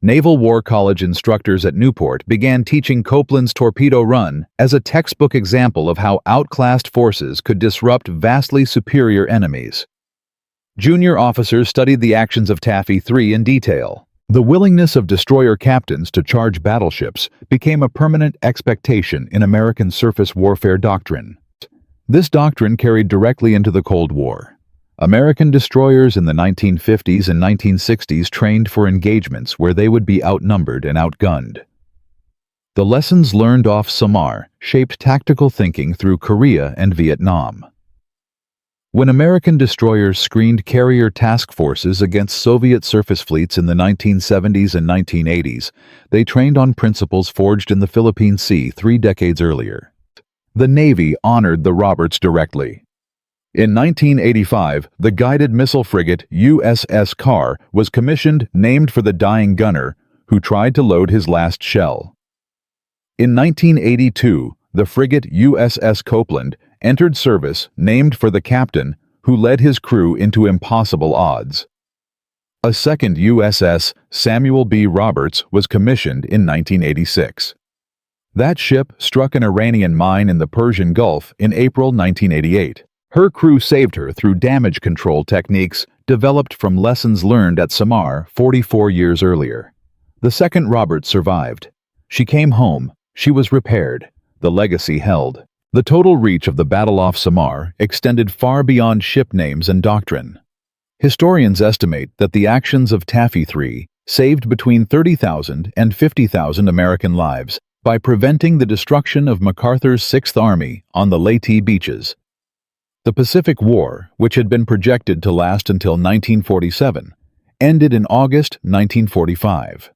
Naval War College instructors at Newport began teaching Copeland's torpedo run as a textbook example of how outclassed forces could disrupt vastly superior enemies. Junior officers studied the actions of Taffy 3 in detail. The willingness of destroyer captains to charge battleships became a permanent expectation in American surface warfare doctrine. This doctrine carried directly into the Cold War. American destroyers in the 1950s and 1960s trained for engagements where they would be outnumbered and outgunned. The lessons learned off Samar shaped tactical thinking through Korea and Vietnam. When American destroyers screened carrier task forces against Soviet surface fleets in the 1970s and 1980s, they trained on principles forged in the Philippine Sea 3 decades earlier. The Navy honored the Roberts directly. In 1985, the guided missile frigate USS Carr was commissioned, named for the dying gunner who tried to load his last shell. In 1982, the frigate USS Copeland entered service, named for the captain who led his crew into impossible odds. A second USS Samuel B. Roberts was commissioned in 1986. That ship struck an Iranian mine in the Persian Gulf in April 1988. Her crew saved her through damage control techniques developed from lessons learned at Samar 44 years earlier. The second Roberts survived. She came home. She was repaired. The legacy held. The total reach of the battle off Samar extended far beyond ship names and doctrine. Historians estimate that the actions of Taffy 3 saved between 30,000 and 50,000 American lives by preventing the destruction of MacArthur's Sixth Army on the Leyte beaches. The Pacific War, which had been projected to last until 1947, ended in August 1945.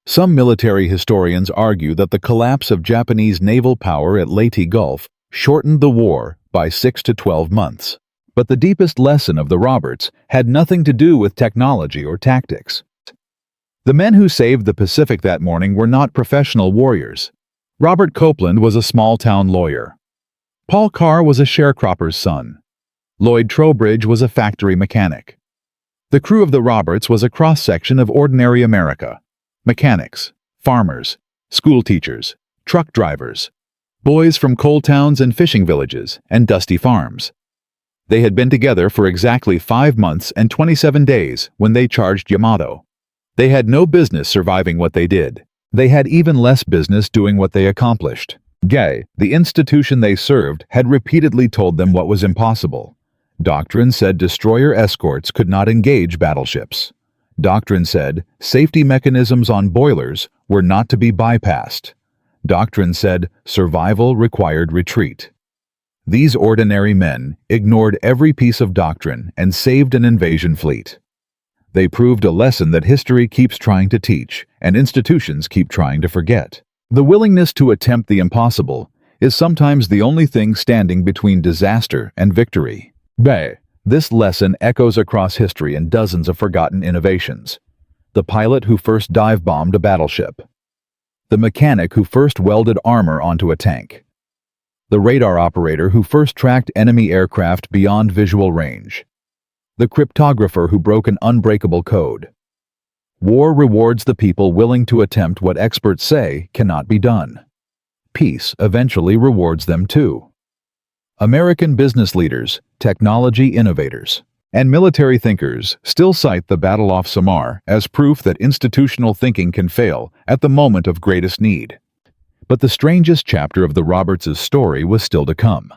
Some military historians argue that the collapse of Japanese naval power at Leyte Gulf shortened the war by 6 to 12 months. But the deepest lesson of the Roberts had nothing to do with technology or tactics. The men who saved the Pacific that morning were not professional warriors. Robert Copeland was a small-town lawyer. Paul Carr was a sharecropper's son. Lloyd Trowbridge was a factory mechanic. The crew of the Roberts was a cross-section of ordinary America. Mechanics, farmers, school teachers, truck drivers, boys from coal towns and fishing villages and dusty farms. They had been together for exactly 5 months and 27 days when they charged Yamato. They had no business surviving what they did. They had even less business doing what they accomplished. Gay, the institution they served, had repeatedly told them what was impossible. Doctrine said destroyer escorts could not engage battleships. Doctrine said safety mechanisms on boilers were not to be bypassed. Doctrine said survival required retreat. These ordinary men ignored every piece of doctrine and saved an invasion fleet. They proved a lesson that history keeps trying to teach and institutions keep trying to forget. The willingness to attempt the impossible is sometimes the only thing standing between disaster and victory. This lesson echoes across history in dozens of forgotten innovations. The pilot who first dive-bombed a battleship. The mechanic who first welded armor onto a tank. The radar operator who first tracked enemy aircraft beyond visual range. The cryptographer who broke an unbreakable code. War rewards the people willing to attempt what experts say cannot be done. Peace eventually rewards them too. American business leaders, technology innovators, and military thinkers still cite the battle off Samar as proof that institutional thinking can fail at the moment of greatest need. But the strangest chapter of the Roberts' story was still to come.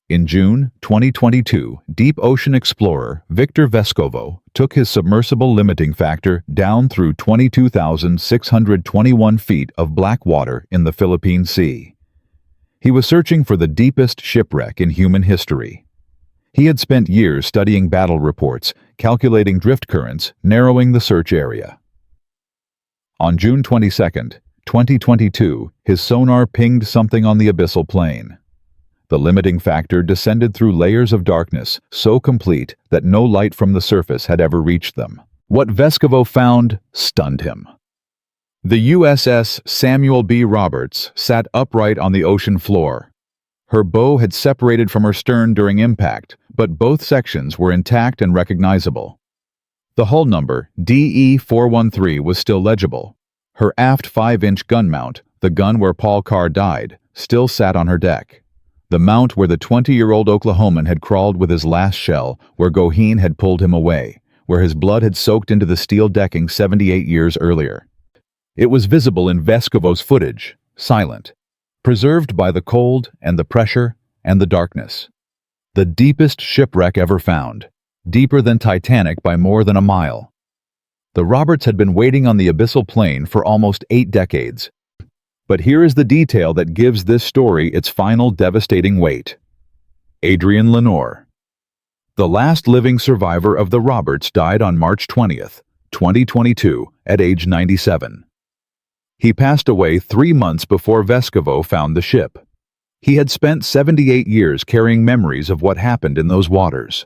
In June 2022, deep ocean explorer Victor Vescovo took his submersible limiting factor down through 22,621 feet of black water in the Philippine Sea. He was searching for the deepest shipwreck in human history. He had spent years studying battle reports, calculating drift currents, narrowing the search area. On June 22, 2022, his sonar pinged something on the abyssal plain. The limiting factor descended through layers of darkness so complete that no light from the surface had ever reached them. What Vescovo found stunned him. The USS Samuel B. Roberts sat upright on the ocean floor. Her bow had separated from her stern during impact, but both sections were intact and recognizable. The hull number, DE-413, was still legible. Her aft 5-inch gun mount, the gun where Paul Carr died, still sat on her deck. The mount where the 20-year-old Oklahoman had crawled with his last shell, where Goheen had pulled him away, where his blood had soaked into the steel decking 78 years earlier. It was visible in Vescovo's footage, silent, preserved by the cold and the pressure and the darkness. The deepest shipwreck ever found, deeper than Titanic by more than a mile. The Roberts had been waiting on the abyssal plain for almost 8 decades. But here is the detail that gives this story its final devastating weight. Adrian Lenore. The last living survivor of the Roberts died on March 20th, 2022, at age 97. He passed away 3 months before Vescovo found the ship. He had spent 78 years carrying memories of what happened in those waters.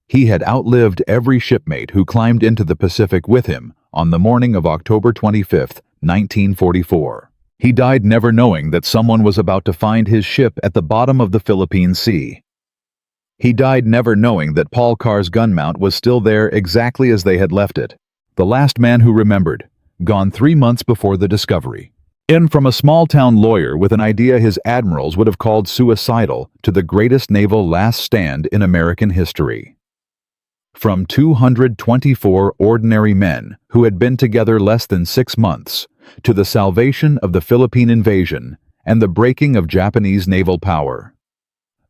He had outlived every shipmate who climbed into the Pacific with him on the morning of October 25th, 1944. He died never knowing that someone was about to find his ship at the bottom of the Philippine Sea. He died never knowing that Paul Carr's gun mount was still there exactly as they had left it. The last man who remembered, gone 3 months before the discovery. In from a small-town lawyer with an idea his admirals would have called suicidal to the greatest naval last stand in American history. From 224 ordinary men who had been together less than 6 months, to the salvation of the Philippine invasion and the breaking of Japanese naval power.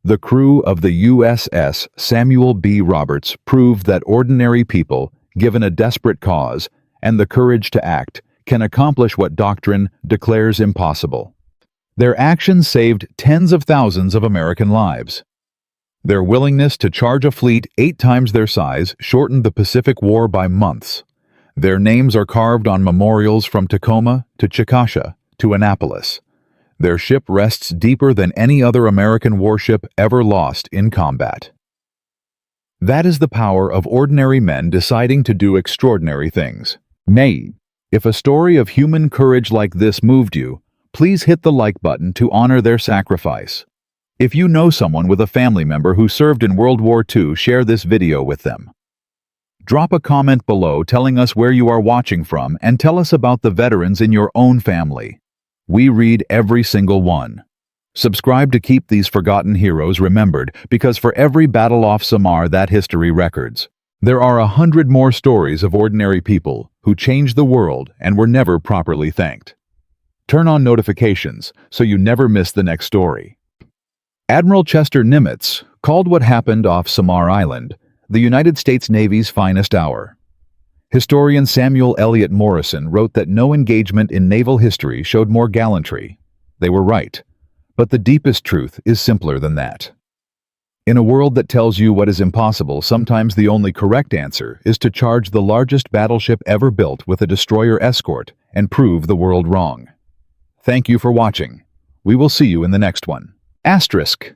The crew of the USS Samuel B. Roberts proved that ordinary people, given a desperate cause and the courage to act, can accomplish what doctrine declares impossible. Their actions saved tens of thousands of American lives. Their willingness to charge a fleet 8 times their size shortened the Pacific War by months. Their names are carved on memorials from Tacoma to Chickasha to Annapolis. Their ship rests deeper than any other American warship ever lost in combat. That is the power of ordinary men deciding to do extraordinary things. Nay, if a story of human courage like this moved you, please hit the like button to honor their sacrifice. If you know someone with a family member who served in World War II, share this video with them. Drop a comment below telling us where you are watching from and tell us about the veterans in your own family. We read every single one. Subscribe to keep these forgotten heroes remembered, because for every battle off Samar that history records, there are 100 more stories of ordinary people who changed the world and were never properly thanked. Turn on notifications so you never miss the next story. Admiral Chester Nimitz called what happened off Samar Island the United States Navy's finest hour. Historian Samuel Eliot Morison wrote that no engagement in naval history showed more gallantry. They were right, but the deepest truth is simpler than that. In a world that tells you what is impossible, sometimes the only correct answer is to charge the largest battleship ever built with a destroyer escort and prove the world wrong. Thank you for watching. We will see you in the next one. Asterisk.